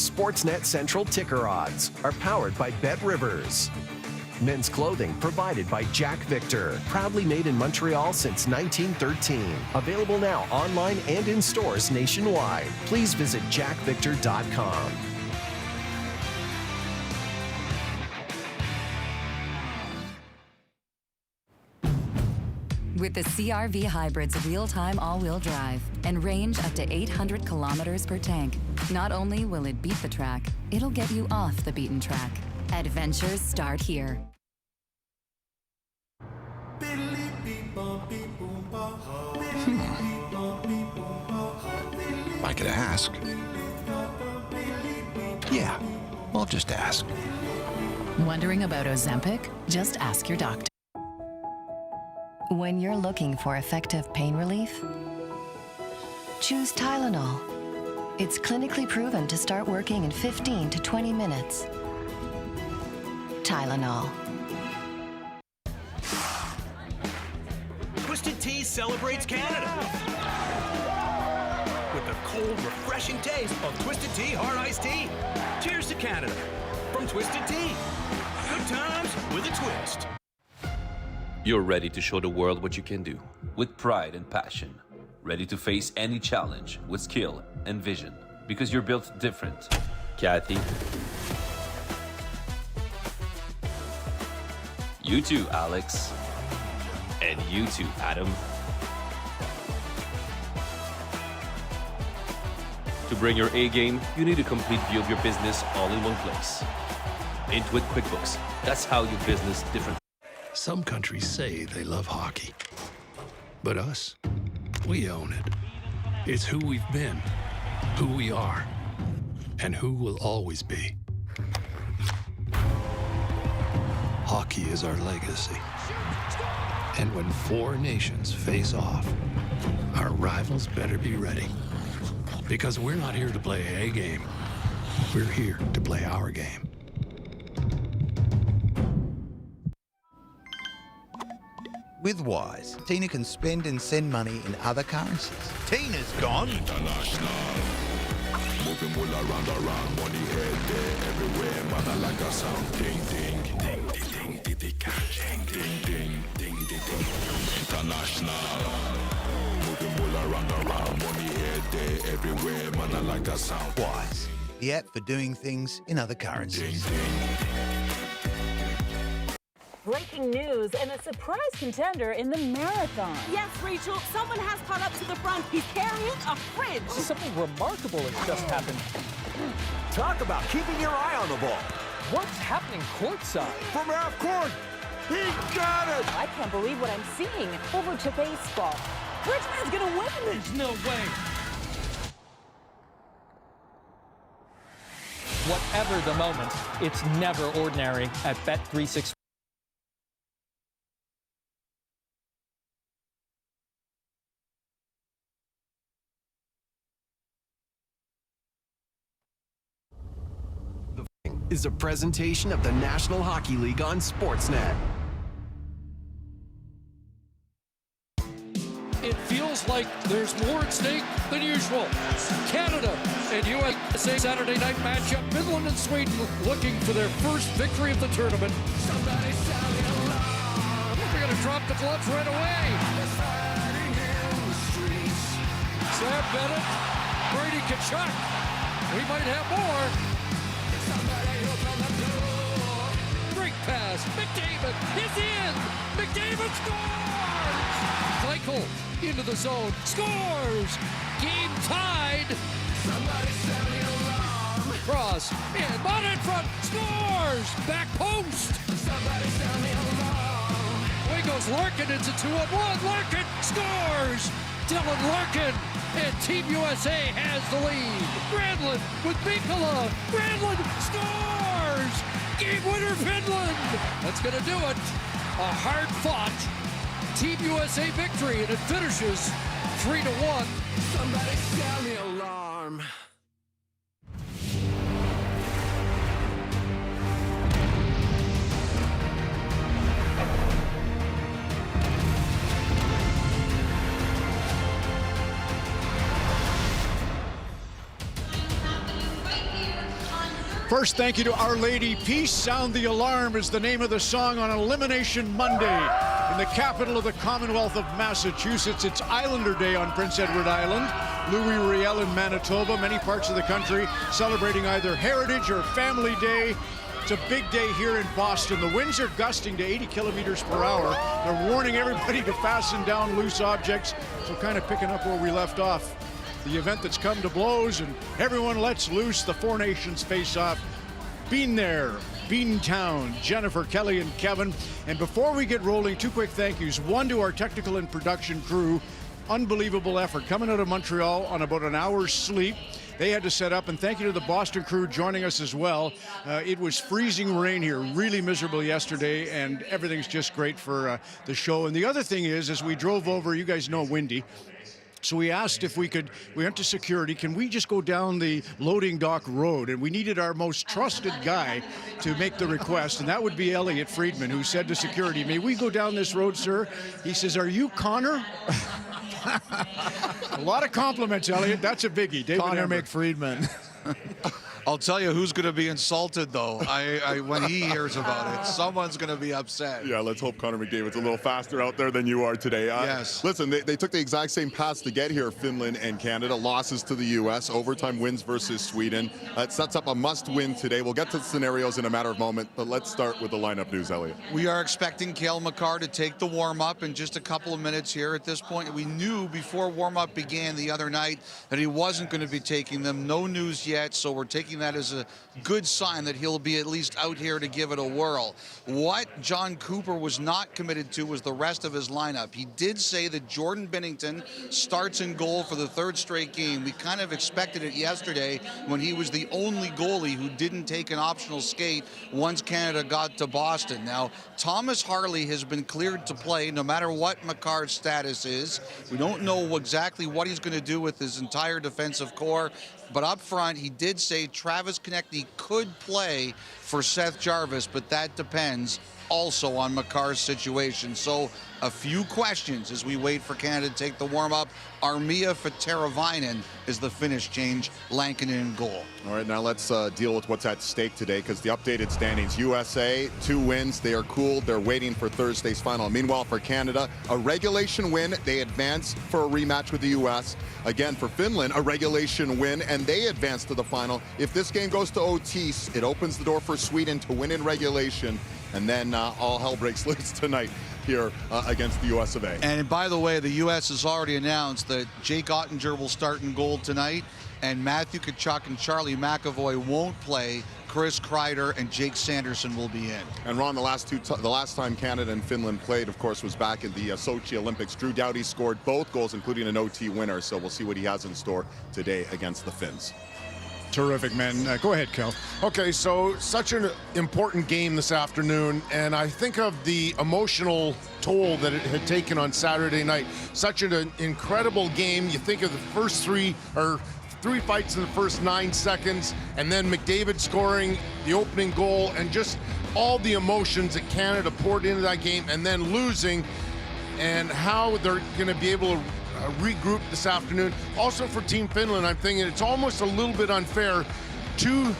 Sportsnet Central ticker odds are powered by Bet Rivers. Men's clothing provided by Jack Victor, proudly made in Montreal since 1913. Available now online and in stores nationwide. Please visit jackvictor.com. With the CR-V Hybrid's real-time all-wheel drive and range up to 800 kilometers per tank, not only will it beat the track, it'll get you off the beaten track. Adventures start here. I could ask. Yeah, I'll just ask. Wondering about Ozempic? Just ask your doctor. When you're looking for effective pain relief, choose Tylenol. It's clinically proven to start working in 15 to 20 minutes. Tylenol. Twisted Tea celebrates Canada with the cold, refreshing taste of Twisted Tea Hard Iced Tea. Cheers to Canada from Twisted Tea. Good times with a twist. You're ready to show the world what you can do with pride and passion. Ready to face any challenge with skill and vision because you're built different. Kathy. You too, Alex. And you too, Adam. To bring your A game, you need a complete view of your business all in one place. Intuit QuickBooks. That's how you business different. Some countries say they love hockey, but us, we own it. It's who we've been, who we are, and who we'll always be. Hockey is our legacy. And when four nations face off, our rivals better be ready. Because we're not here to play a game. We're here to play our game. With Wise, Tina can spend and send money in other currencies. Tina's gone international. Moving all around, money head there, everywhere, mother like a sound. Ding, ding, ding, ding, ding, ding, cash. Ding, ding, ding, ding, ding, ding. International. Moving all around, money head there, everywhere, mother like a sound. Wise, the app for doing things in other currencies. Ding, ding. Breaking news and a surprise contender in the marathon. Yes, Rachel, someone has caught up to the front. He's carrying a fridge. Something remarkable has just happened. Talk about keeping your eye on the ball. What's happening courtside? From half court, he got it! I can't believe what I'm seeing. Over to baseball. Bridgman's gonna win. There's no way. Whatever the moment, it's never ordinary at Bet365. Is a presentation of the National Hockey League on Sportsnet. It feels like there's more at stake than usual. Canada and USA Saturday night matchup. Finland and Sweden looking for their first victory of the tournament. Somebody sound the alarm. They're going to drop the gloves right away. Sam Bennett, Brady Tkachuk. We might have more. Great pass. McDavid is in. McDavid scores. Michael into the zone. Scores. Game tied. Somebody sound the alarm. Cross. And Mott in front. Scores. Back post. Somebody sound the alarm. Away goes Larkin. It's a 2-on-1. Larkin scores. Dylan Larkin. And Team USA has the lead. Granlund with Mikkola. Granlund scores! Game winner, Finland! That's going to do it. A hard-fought Team USA victory, and it finishes 3-1. Somebody sound the alarm. First, thank you to Our Lady. Peace Sound the Alarm is the name of the song on Elimination Monday. In the capital of the Commonwealth of Massachusetts, it's Islander Day on Prince Edward Island. Louis Riel in Manitoba, many parts of the country celebrating either Heritage or Family Day. It's a big day here in Boston. The winds are gusting to 80 kilometers per hour. They're warning everybody to fasten down loose objects. So kind of picking up where we left off. The event that's come to blows and everyone lets loose. The Four Nations face off. Been there, Beantown, Jennifer, Kelly, and Kevin. And before we get rolling, two quick thank yous. One to our technical and production crew. Unbelievable effort coming out of Montreal on about an hour's sleep. They had to set up, and thank you to the Boston crew joining us as well. It was freezing rain here, really miserable yesterday, and everything's just great for the show. And the other thing is, as we drove over, you guys know windy. So we asked if we went to security, can we just go down the loading dock road? And we needed our most trusted guy to make the request, and that would be Elliot Friedman, who said to security, may we go down this road, sir? He says, are you Connor? A lot of compliments, Elliot. That's a biggie. David Connor Emmer. McFriedman. I'll tell you who's going to be insulted, though, when he hears about it. Someone's going to be upset. Yeah, let's hope Connor McDavid's a little faster out there than you are today. Yes. Listen, they took the exact same paths to get here, Finland and Canada. Losses to the U.S., overtime wins versus Sweden. It sets up a must-win today. We'll get to the scenarios in a matter of a moment, but let's start with the lineup news, Elliot. We are expecting Cale Makar to take the warm-up in just a couple of minutes here. At this point, we knew before warm-up began the other night that he wasn't going to be taking them. No news yet, so we're taking that as a good sign that he'll be at least out here to give it a whirl. What John Cooper was not committed to was the rest of his lineup. He did say that Jordan Binnington starts in goal for the third straight game. We kind of expected it yesterday when he was the only goalie who didn't take an optional skate once Canada got to Boston. Now, Thomas Harley has been cleared to play no matter what Makar's status is. We don't know exactly what he's going to do with his entire defensive core. But up front, he did say Travis Konecny could play for Seth Jarvis, but that depends also on Makar's situation. So a few questions as we wait for Canada to take the warm-up. Armia Fateravainen is the Finnish change, Lankinen in goal. All right, now let's deal with what's at stake today, because the updated standings, USA, 2 wins, they are cooled, they're waiting for Thursday's final. Meanwhile, for Canada, a regulation win, they advance for a rematch with the US. Again, for Finland, a regulation win, and they advance to the final. If this game goes to OT, it opens the door for Sweden to win in regulation, and then all hell breaks loose tonight here against the US of A. And by the way, the US has already announced that Jake Ottinger will start in goal tonight, and Matthew Tkachuk and Charlie McAvoy won't play. Chris Kreider and Jake Sanderson will be in. And Ron, the last time Canada and Finland played, of course, was back in the Sochi Olympics. Drew Doughty scored both goals, including an OT winner, so we'll see what he has in store today against the Finns. Terrific, man. Go ahead, Kel. Okay, so such an important game this afternoon, and I think of the emotional toll that it had taken on Saturday night. Such an incredible game. You think of the first three fights in the first 9 seconds, and then McDavid scoring the opening goal, and just all the emotions that Canada poured into that game, and then losing, and how they're going to be able to regroup this afternoon. Also for Team Finland, I'm thinking it's almost a little bit unfair. 2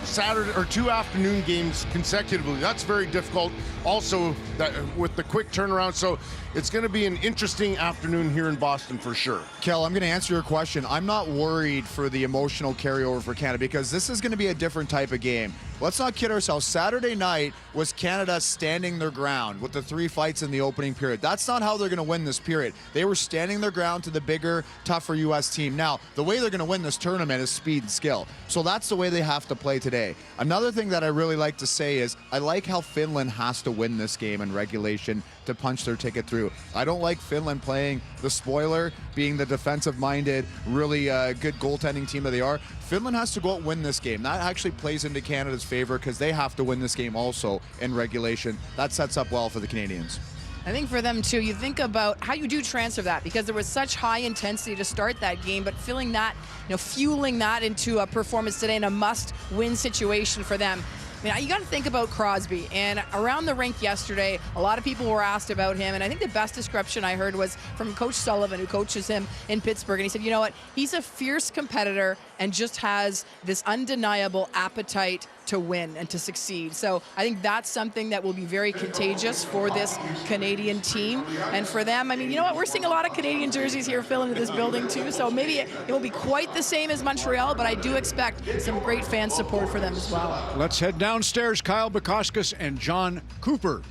afternoon games consecutively. That's very difficult. Also, that with the quick turnaround, so it's going to be an interesting afternoon here in Boston for sure. Kel, I'm going to answer your question. I'm not worried for the emotional carryover for Canada because this is going to be a different type of game. Let's not kid ourselves. Saturday night was Canada standing their ground with the 3 fights in the opening period. That's not how they're going to win this period. They were standing their ground to the bigger, tougher U.S. team. Now, the way they're going to win this tournament is speed and skill. So that's the way they have to play today. Another thing that I really like to say is I like how Finland has to win this game in regulation to punch their ticket through. I don't like Finland playing the spoiler, being the defensive-minded, really good goaltending team that they are. Finland has to go out and win this game. That actually plays into Canada's favor because they have to win this game also in regulation. That sets up well for the Canadians. I think for them too, you think about how you do transfer that because there was such high intensity to start that game, but filling that, fueling that into a performance today in a must-win situation for them. I mean, you got to think about Crosby. And around the rink yesterday, a lot of people were asked about him. And I think the best description I heard was from Coach Sullivan, who coaches him in Pittsburgh. And he said, you know what? He's a fierce competitor and just has this undeniable appetite to win and to succeed. So I think that's something that will be very contagious for this Canadian team. And for them, I mean, you know what? We're seeing a lot of Canadian jerseys here fill into this building too. So maybe it won't be quite the same as Montreal, but I do expect some great fan support for them as well. Let's head downstairs. Kyle Bukauskas and John Cooper.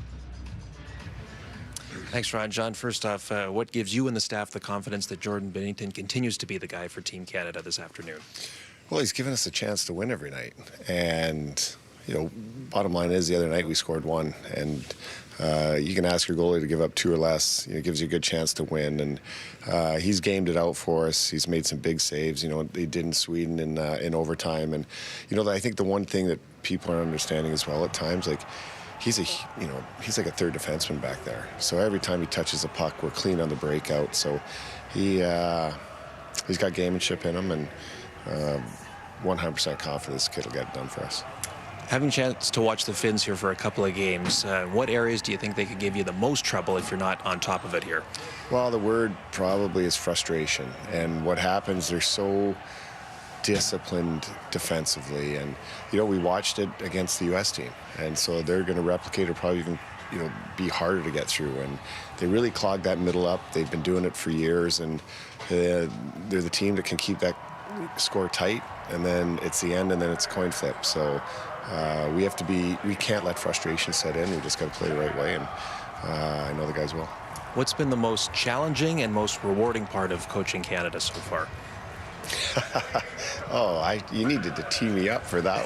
Thanks, Ron. John, first off, what gives you and the staff the confidence that Jordan Binnington continues to be the guy for Team Canada this afternoon? Well, he's given us a chance to win every night. And, you know, bottom line is the other night we scored 1. And you can ask your goalie to give up 2 or less. You know, it gives you a good chance to win. And he's gamed it out for us. He's made some big saves. You know, they did in Sweden in overtime. And, you know, I think the one thing that people are understanding as well at times, like, he's like a third defenseman back there. So every time he touches a puck, we're clean on the breakout. So he's got gamemanship in him, and 100% confident this kid will get it done for us. Having a chance to watch the Finns here for a couple of games, what areas do you think they could give you the most trouble if you're not on top of it here? Well, the word probably is frustration. And what happens, they're so disciplined defensively, and we watched it against the U.S. team, and so they're going to replicate or probably even be harder to get through, and they really clog that middle up. They've been doing it for years, and they're the team that can keep that score tight, and then it's the end, and then it's a coin flip. So we can't let frustration set in. We just got to play the right way, and I know the guys will. What's been the most challenging and most rewarding part of coaching Canada so far? You needed to tee me up for that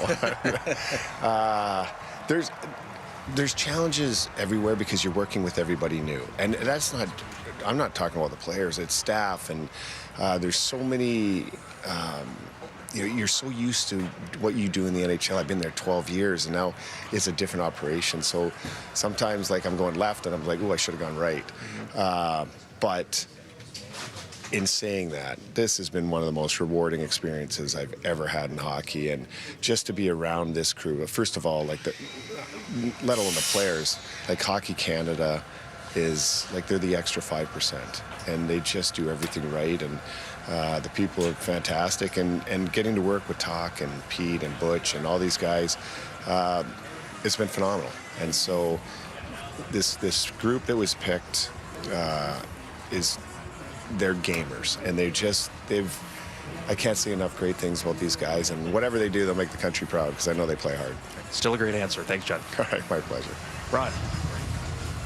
one. There's challenges everywhere because you're working with everybody new, and I'm not talking about the players, it's staff, and there's so many. You're so used to what you do in the NHL. I've been there 12 years, and now it's a different operation. So sometimes, like, I'm going left, and I'm like, oh, I should have gone right. But in saying that, this has been one of the most rewarding experiences I've ever had in hockey, and just to be around this crew. First of all, let alone the players, like Hockey Canada is like they're the extra 5%, and they just do everything right, and the people are fantastic, and getting to work with Talk and Pete and Butch and all these guys, it's been phenomenal. And so this group that was picked they're gamers, and I can't say enough great things about these guys, and whatever they do, they'll make the country proud, because I know they play hard. Still a great answer. Thanks, John. All right, my pleasure. Ron.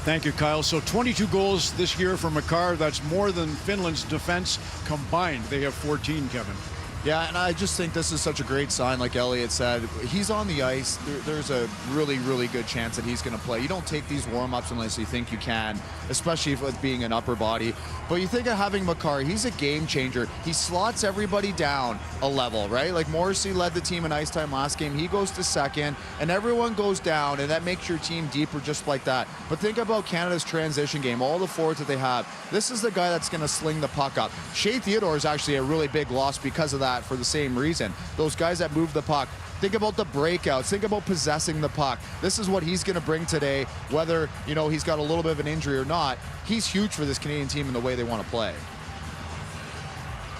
Thank you, Kyle. So 22 goals this year for Makar. That's more than Finland's defense combined. They have 14, Kevin. Yeah, and I just think this is such a great sign. Like Elliot said, he's on the ice. There's a really, really good chance that he's going to play. You don't take these warm-ups unless you think you can, especially with being an upper body. But you think of having Makar, he's a game changer. He slots everybody down a level, right? Like Morrissey led the team in ice time last game. He goes to second, and everyone goes down, and that makes your team deeper just like that. But think about Canada's transition game, all the forwards that they have. This is the guy that's going to sling the puck up. Shea Theodore is actually a really big loss because of that, for the same reason. Those guys that move the puck. Think about the breakouts. Think about possessing the puck. This is what he's going to bring today, whether, he's got a little bit of an injury or not. He's huge for this Canadian team in the way they want to play.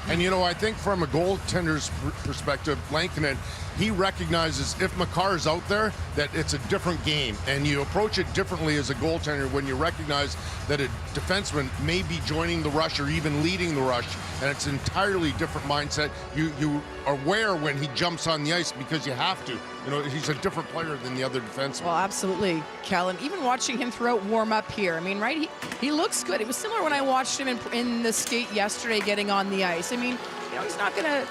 And, I think from a goaltender's perspective, Lankinen, he recognizes if Makar is out there, that it's a different game. And you approach it differently as a goaltender when you recognize that a defenseman may be joining the rush or even leading the rush. And it's an entirely different mindset. You are aware when he jumps on the ice because you have to. He's a different player than the other defensemen. Well, absolutely, Kellen. Even watching him throughout warm-up here, I mean, right, he looks good. It was similar when I watched him in the skate yesterday getting on the ice. I mean, he's not going to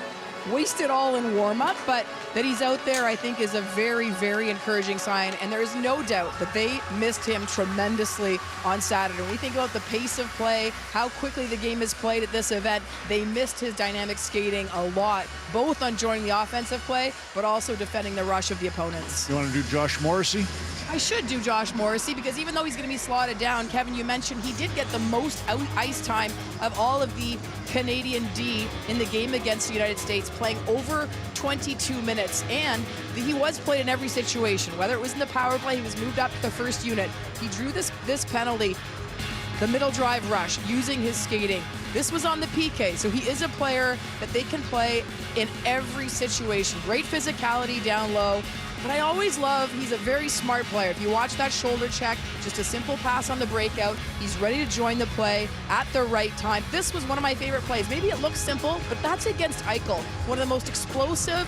waste it all in warm-up, but that he's out there, I think, is a very, very encouraging sign. And there is no doubt that they missed him tremendously on Saturday. When we think about the pace of play, how quickly the game is played at this event, they missed his dynamic skating a lot, both on joining the offensive play, but also defending the rush of the opponents. You want to do Josh Morrissey? I should do Josh Morrissey, because even though he's going to be slotted down, Kevin, you mentioned he did get the most ice time of all of the Canadian D in the game against the United States, playing over 22 minutes. And he was played in every situation, whether it was in the power play, he was moved up to the first unit. He drew this penalty, the middle drive rush, using his skating. This was on the PK, so he is a player that they can play in every situation. Great physicality down low. But I always love, he's a very smart player. If you watch that shoulder check, just a simple pass on the breakout, he's ready to join the play at the right time. This was one of my favorite plays. Maybe it looks simple, but that's against Eichel, one of the most explosive,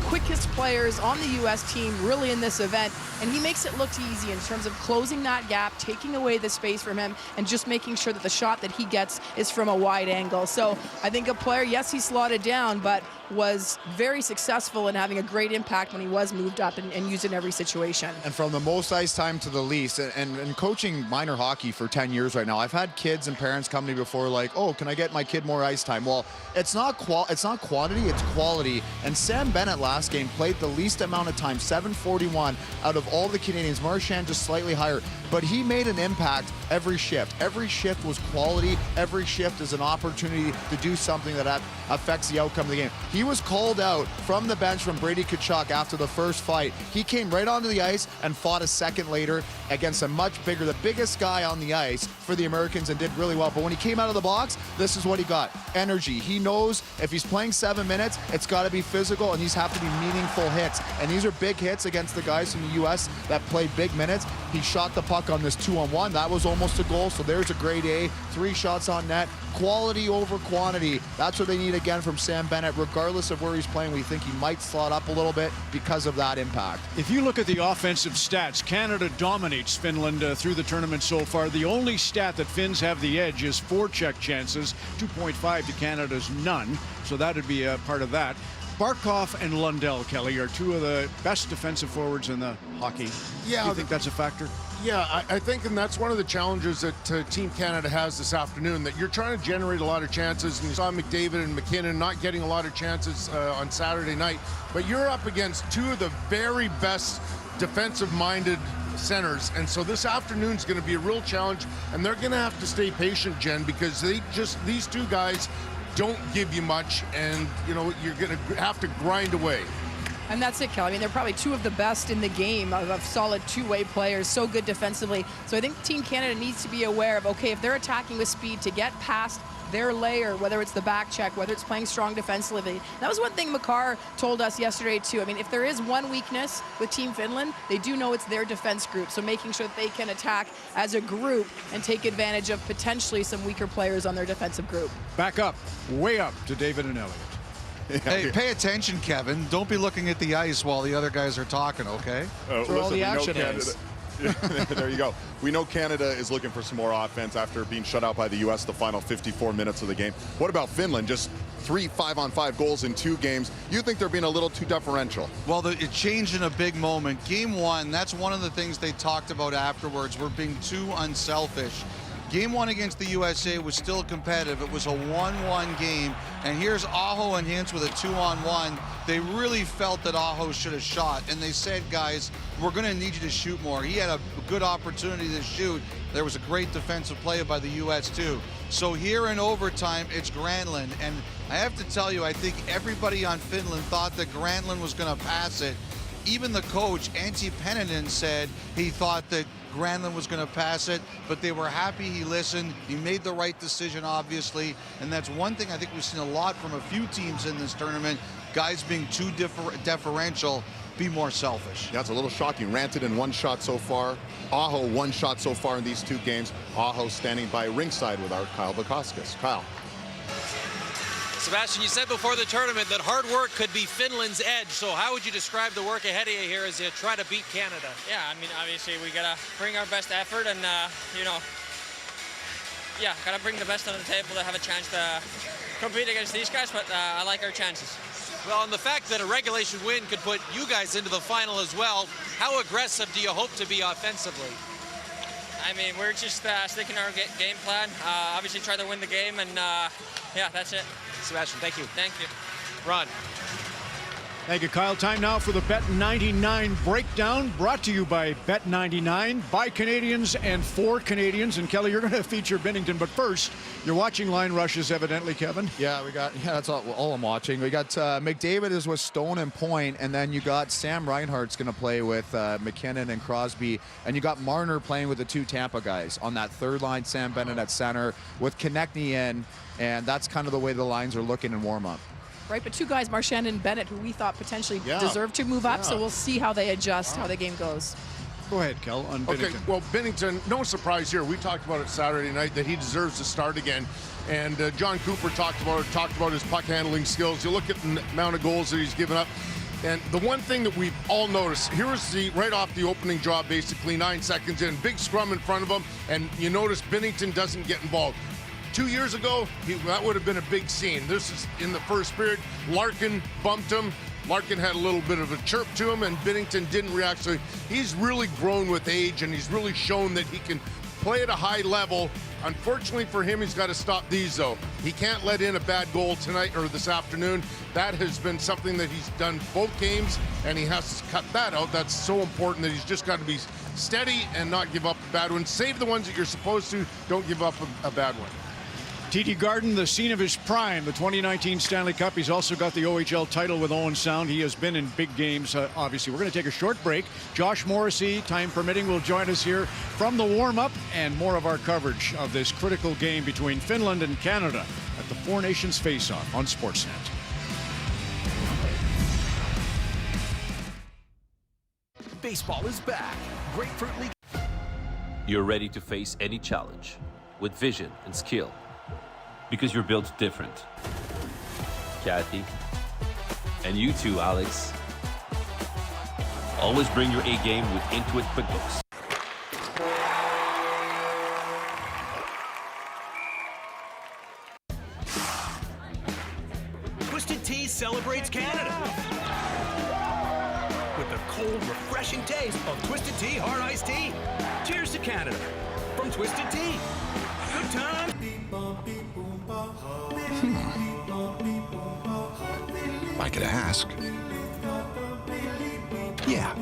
quickest players on the U.S. team really in this event, and he makes it look easy in terms of closing that gap, taking away the space from him, and just making sure that the shot that he gets is from a wide angle. So I think a player, yes, he slotted down, but was very successful in having a great impact when he was moved up and used in every situation. And from the most ice time to the least, and coaching minor hockey for 10 years right now, I've had kids and parents come to me before like, oh, can I get my kid more ice time? Well, it's not quantity, it's quality. And Sam Bennett last game played the least amount of time, 741 out of all the Canadians. Marchand just slightly higher, but he made an impact every shift. Every shift was quality. Every shift is an opportunity to do something that affects the outcome of the game. He was called out from the bench from Brady Tkachuk after the first fight. He came right onto the ice and fought a second later against a much bigger, the biggest guy on the ice for the Americans, and did really well. But when he came out of the box, this is what he got. Energy. He knows if he's playing 7 minutes, it's got to be physical, and these have to be meaningful hits. And these are big hits against the guys from the U.S. that played big minutes. He shot the puck on this 2-on-1. That was almost a goal, so there's a grade A. 3 shots on net. Quality over quantity. That's what they need again from Sam Bennett. Regardless of where he's playing, we think he might slot up a little bit because of that impact. If you look at the offensive stats, Canada dominates Finland through the tournament so far. The only stat that Finns have the edge is forecheck chances, 2.5 to Canada's none. So that would be a part of that. Barkov and Lundell, Kelly, are 2 of the best defensive forwards in the hockey. Yeah, do you think that's a factor? Yeah, I think, and that's one of the challenges that Team Canada has this afternoon, that you're trying to generate a lot of chances, and you saw McDavid and McKinnon not getting a lot of chances on Saturday night, but you're up against 2 of the very best defensive-minded centers, and so this afternoon's going to be a real challenge, and they're going to have to stay patient, Jen, because these 2 guys don't give you much, and you're going to have to grind away. And that's it, Kelly. I mean, they're probably 2 of the best in the game of solid two-way players, so good defensively. So I think Team Canada needs to be aware of, okay, if they're attacking with speed, to get past their layer, whether it's the back check, whether it's playing strong defensively. That was one thing Makar told us yesterday, too. I mean, if there is one weakness with Team Finland, they do know it's their defense group. So making sure that they can attack as a group and take advantage of potentially some weaker players on their defensive group. Back up, way up to David and Elliott. Hey, pay attention, Kevin. Don't be looking at the ice while the other guys are talking, okay? Where all the action is. There you go. We know Canada is looking for some more offense after being shut out by the U.S. the final 54 minutes of the game. What about Finland? Just 3 5-on-5 goals in 2 games. You think they're being a little too deferential? Well, it changed in a big moment. Game 1, that's one of the things they talked about afterwards. We're being too unselfish. Game 1 against the USA was still competitive. It was a 1-1 game. And here's Aho and Hintz with a 2-on-1. They really felt that Aho should have shot. And they said, guys, we're going to need you to shoot more. He had a good opportunity to shoot. There was a great defensive play by the U.S. too. So here in overtime, it's Granlund. And I have to tell you, I think everybody on Finland thought that Granlund was going to pass it. Even the coach, Antti Pennanen, said he thought that Granlund was going to pass it, but they were happy he listened. He made the right decision, obviously, and that's one thing I think we've seen a lot from a few teams in this tournament, guys being too deferential, be more selfish. Yeah, it's a little shocking. Rantanen 1 shot so far. Aho 1 shot so far in these 2 games. Aho standing by ringside with our Kyle Bukauskas. Kyle. Sebastian, you said before the tournament that hard work could be Finland's edge. So how would you describe the work ahead of you here as you try to beat Canada? Yeah, I mean, obviously we got to bring our best effort and, got to bring the best on the table to have a chance to compete against these guys, but I like our chances. Well, and the fact that a regulation win could put you guys into the final as well, how aggressive do you hope to be offensively? I mean, we're just sticking to our game plan. Obviously try to win the game, and that's it. Sebastian, thank you. Thank you. Ron. Thank you, Kyle. Time now for the Bet99 breakdown, brought to you by Bet99, by Canadians and for Canadians. And Kelly, you're going to feature Binnington, but first, you're watching Line Rushes, evidently, Kevin. Yeah, that's all I'm watching. We got McDavid is with Stone and Point, and then you got Sam Reinhart's going to play with McKinnon and Crosby, and you got Marner playing with the two Tampa guys on that third line. Sam Bennett at center with Konechny in, and that's kind of the way the lines are looking in warm-up. Right, but two guys, Marchand and Bennett, who we thought potentially deserved to move up, so we'll see how they adjust, how the game goes. Go ahead, Kel, on Binnington. Okay, well, Binnington, no surprise here. We talked about it Saturday night that he deserves to start again. And John Cooper talked about his puck handling skills. You look at the amount of goals that he's given up. And the one thing that we've all noticed, here's right off the opening draw, basically 9 seconds in, big scrum in front of him, and you notice Binnington doesn't get involved. 2 years ago, that would have been a big scene. This is in the first period. Larkin bumped him. Larkin had a little bit of a chirp to him, and Binnington didn't react. So he's really grown with age, and he's really shown that he can play at a high level. Unfortunately for him, he's got to stop these, though. He can't let in a bad goal tonight or this afternoon. That has been something that he's done both games, and he has to cut that out. That's so important that he's just got to be steady and not give up a bad one. Save the ones that you're supposed to. Don't give up a bad one. TD Garden, the scene of his prime, the 2019 Stanley Cup. He's also got the OHL title with Owen Sound. He has been in big games, obviously. We're going to take a short break. Josh Morrissey, time permitting, will join us here from the warm-up and more of our coverage of this critical game between Finland and Canada at the Four Nations Face-Off on Sportsnet. Baseball is back. Grapefruit League. You're ready to face any challenge with vision and skill. Because you're built different. Kathy, and you too, Alex. Always bring your A game with Intuit QuickBooks. Twisted Tea celebrates Canada with the cold, refreshing taste of Twisted Tea Hard Iced Tea. Cheers to Canada from Twisted Tea. Good time. I could ask. Yeah,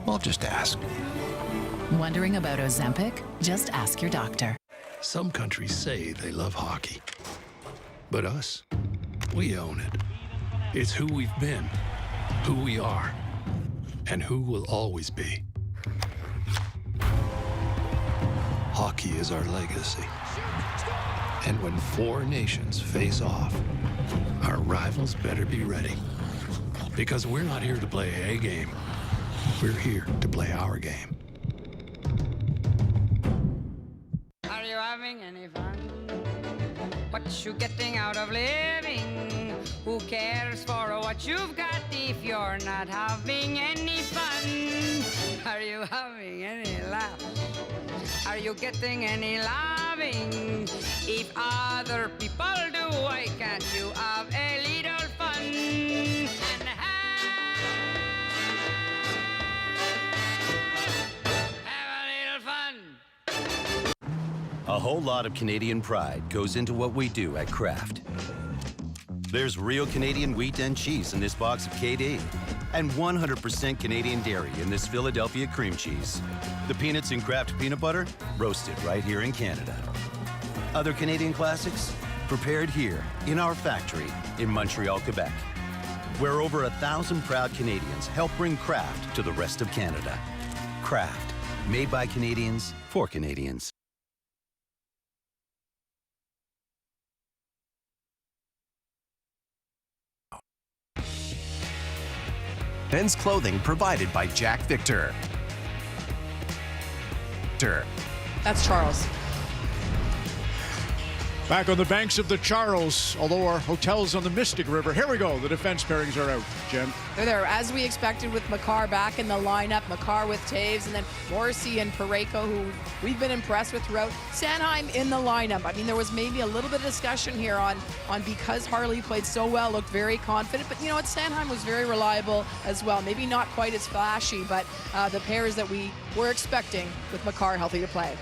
I'll just ask. Wondering about Ozempic? Just ask your doctor. Some countries say they love hockey. But us, we own it. It's who we've been, who we are, and who we'll always be. Hockey is our legacy. And when four nations face off, our rivals better be ready. Because we're not here to play a game. We're here to play our game. Are you having any fun? What you getting out of living? Who cares for what you've got if you're not having any fun? Are you having any laugh? Are you getting any loving? If other people do, why can't you have a little fun? And have a little fun. A whole lot of Canadian pride goes into what we do at Kraft. There's real Canadian wheat and cheese in this box of KD, and 100% Canadian dairy in this Philadelphia cream cheese. The peanuts in Kraft peanut butter, roasted right here in Canada. Other Canadian classics, prepared here in our factory in Montreal, Quebec, where over 1,000 proud Canadians help bring Kraft to the rest of Canada. Kraft, made by Canadians for Canadians. Men's clothing provided by Jack Victor. That's Charles. Back on the banks of the Charles, although our hotel's on the Mystic River. Here we go. The defense pairings are out, Jen. They're there, as we expected, with Makar back in the lineup. Makar with Taves, and then Morrissey and Parayko, who we've been impressed with throughout. Sanheim in the lineup. I mean, there was maybe a little bit of discussion here on because Harley played so well, looked very confident. But you know what? Sanheim was very reliable as well. Maybe not quite as flashy, but the pairs that we were expecting with Makar healthy to play.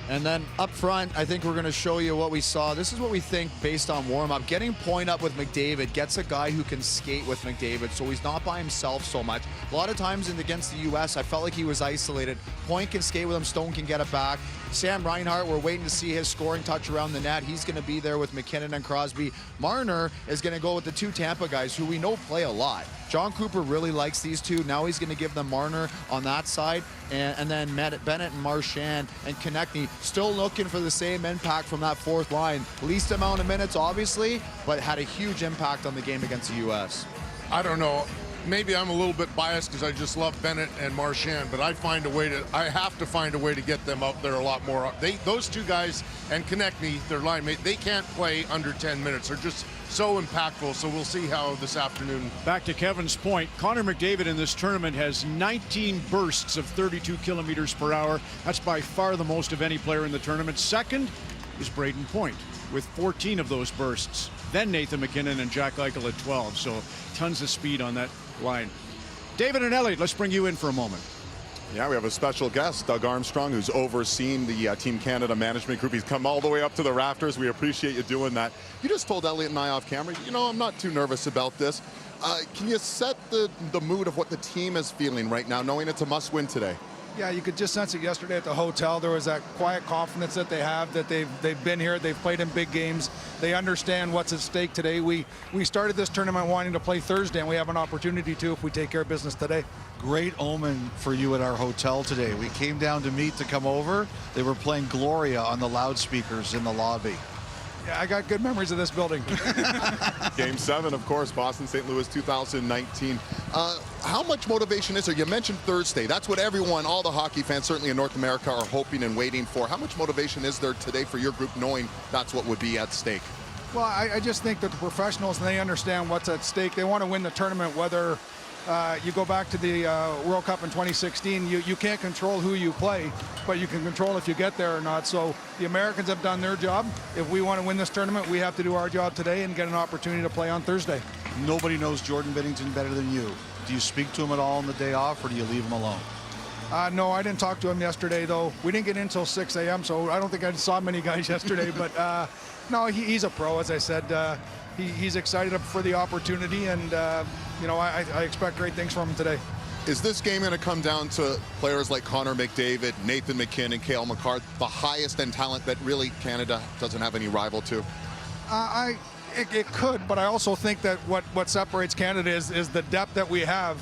And then up front, I think we're going to show you what we saw. This is what we think based on warm-up. Getting Point up with McDavid gets a guy who can skate with McDavid, so he's not by himself so much. A lot of times against the U.S., I felt like he was isolated. Point can skate with him. Stone can get it back. Sam Reinhart, we're waiting to see his scoring touch around the net. He's going to be there with McKinnon and Crosby. Marner is going to go with the two Tampa guys who we know play a lot. John Cooper really likes these two. Now he's going to give them Marner on that side, and then Bennett and Marchand and Konechny still looking for the same impact from that fourth line. Least amount of minutes, obviously, but had a huge impact on the game against the U.S. I don't know. Maybe I'm a little bit biased because I just love Bennett and Marchand, but I have to find a way to get them up there a lot more. Those two guys and Konechny, their line mate, they can't play under 10 minutes. They're just so impactful, so we'll see how this afternoon. Back to Kevin's point, Connor McDavid in this tournament has 19 bursts of 32 kilometers per hour. That's by far the most of any player in the tournament. Second is Braden Point with 14 of those bursts. Then Nathan McKinnon and Jack Eichel at 12, so tons of speed on that line. David and Elliot, let's bring you in for a moment. Yeah, we have a special guest, Doug Armstrong, who's overseen the Team Canada management group. He's come all the way up to the rafters. We appreciate you doing that. You just told Elliot and I off camera, you know, I'm not too nervous about this. Can you set the mood of what the team is feeling right now, knowing it's a must-win today? Yeah, you could just sense it yesterday at the hotel. There was that quiet confidence that they have, that they've been here, they've played in big games. They understand what's at stake today. We started this tournament wanting to play Thursday, and we have an opportunity to if we take care of business today. Great omen for you at our hotel today. We came down to meet to come over. They were playing Gloria on the loudspeakers in the lobby. Yeah, I got good memories of this building. Game 7, of course, Boston, St. Louis 2019. How much motivation is there? You mentioned Thursday. That's what everyone, all the hockey fans, certainly in North America, are hoping and waiting for. How much motivation is there today for your group knowing that's what would be at stake? Well, I just think that the professionals, they understand what's at stake. They want to win the tournament, whether you go back to the World Cup in 2016, you can't control who you play, but you can control if you get there or not. So the Americans have done their job. If we want to win this tournament, we have to do our job today and get an opportunity to play on Thursday. Nobody knows Jordan Binnington better than you. Do you speak to him at all on the day off, or do you leave him alone? No, I didn't talk to him yesterday, though. We didn't get in until 6 a.m., so I don't think I saw many guys yesterday. But no, he's a pro, as I said. He's excited for the opportunity, and you know, I expect great things from him today. Is this game going to come down to players like Connor McDavid, Nathan McKinnon, Cale Makar, the highest end talent that really Canada doesn't have any rival to? It could, but I also think that what separates Canada is the depth that we have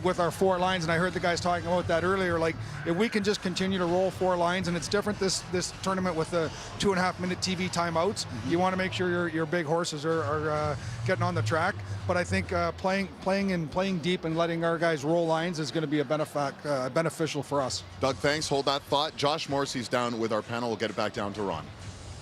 with our four lines, and I heard the guys talking about that earlier. Like, if we can just continue to roll four lines, and it's different this tournament with the 2.5-minute TV timeouts. You want to make sure your big horses are getting on the track. But I think playing deep and letting our guys roll lines is going to be beneficial for us. Doug, thanks. Hold that thought. Josh Morrissey's down with our panel. We'll get it back down to Ron.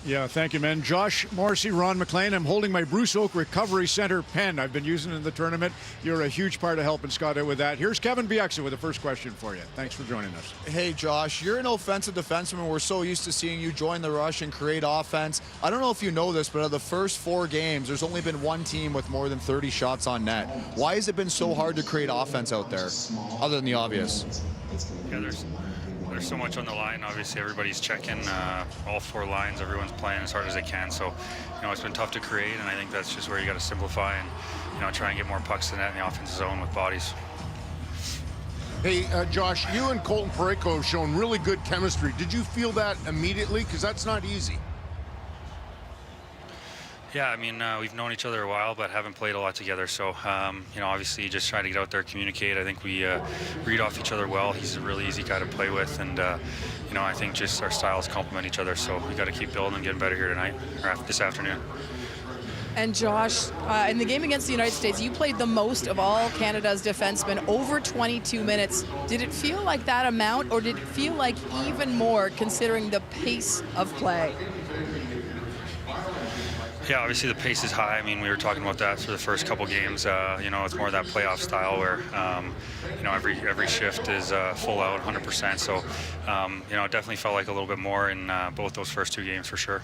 Yeah, thank you, man. Josh Morrissey, Ron McLean. I'm holding my Bruce Oak Recovery Center pen I've been using in the tournament. You're a huge part of helping Scott out with that. Here's Kevin Bieksa with the first question for you. Thanks for joining us. Hey, Josh, you're an offensive defenseman. We're so used to seeing you join the rush and create offense. I don't know if you know this, but of the first 4 games, there's only been one team with more than 30 shots on net. Why has it been so hard to create offense out there, other than the obvious? Yeah, there's so much on the line. Obviously, everybody's checking all 4 lines. Everyone's playing as hard as they can. So, you know, it's been tough to create, and I think that's just where you got to simplify and, you know, try and get more pucks to net in the offensive zone with bodies. Hey, Josh, you and Colton Parayko have shown really good chemistry. Did you feel that immediately? Because that's not easy. Yeah, I mean, we've known each other a while, but haven't played a lot together. So, you know, obviously just trying to get out there, communicate. I think we read off each other well. He's a really easy guy to play with. And, you know, I think just our styles complement each other. So we got to keep building and getting better here tonight, or this afternoon. And Josh, in the game against the United States, you played the most of all Canada's defensemen, over 22 minutes. Did it feel like that amount, or did it feel like even more considering the pace of play? Yeah, obviously the pace is high. I mean, we were talking about that for the first couple games. You know, it's more that playoff style where, you know, every shift is full out, 100%. So, you know, it definitely felt like a little bit more in both those first 2 games for sure.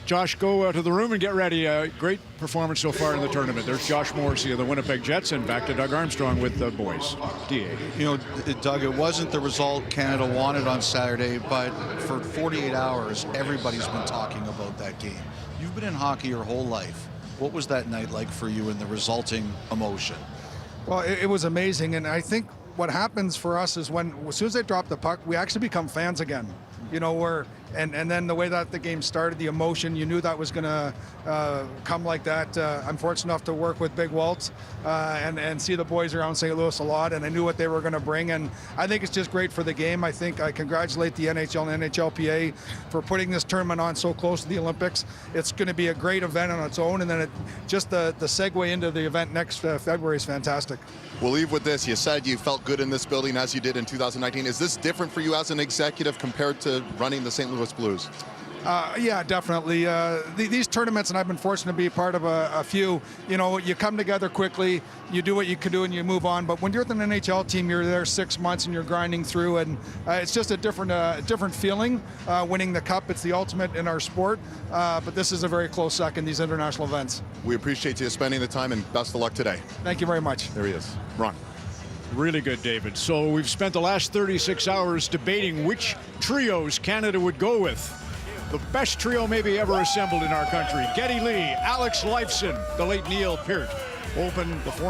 Josh, go out to the room and get ready. Great performance so far in the tournament. There's Josh Morrissey of the Winnipeg Jets, and back to Doug Armstrong with the boys. DA. You know, Doug, it wasn't the result Canada wanted on Saturday, but for 48 hours, everybody's been talking about that game. You've been in hockey your whole life. What was that night like for you and the resulting emotion? Well, it was amazing, and I think what happens for us is as soon as they drop the puck, we actually become fans again. You know, and then the way that the game started, the emotion, you knew that was going to come like that. I'm fortunate enough to work with Big Walt and see the boys around St. Louis a lot, and I knew what they were going to bring, and I think it's just great for the game. I think I congratulate the NHL and NHLPA for putting this tournament on so close to the Olympics. It's going to be a great event on its own, and then just the segue into the event next February is fantastic. We'll leave with this. You said you felt good in this building as you did in 2019. Is this different for you as an executive compared to running the St. Louis Blues? Yeah, definitely. These tournaments, and I've been fortunate to be part of a few, you know, you come together quickly, you do what you can do, and you move on. But when you're with an NHL team, you're there 6 months and you're grinding through, and it's just a different feeling winning the cup. It's the ultimate in our sport, but this is a very close second, these international events. We appreciate you spending the time, and best of luck today. Thank you very much. There he is. Ron. Really good, David. So we've spent the last 36 hours debating which trios Canada would go with. The best trio maybe ever assembled in our country. Geddy Lee, Alex Lifeson, the late Neil Peart opened the Four Nations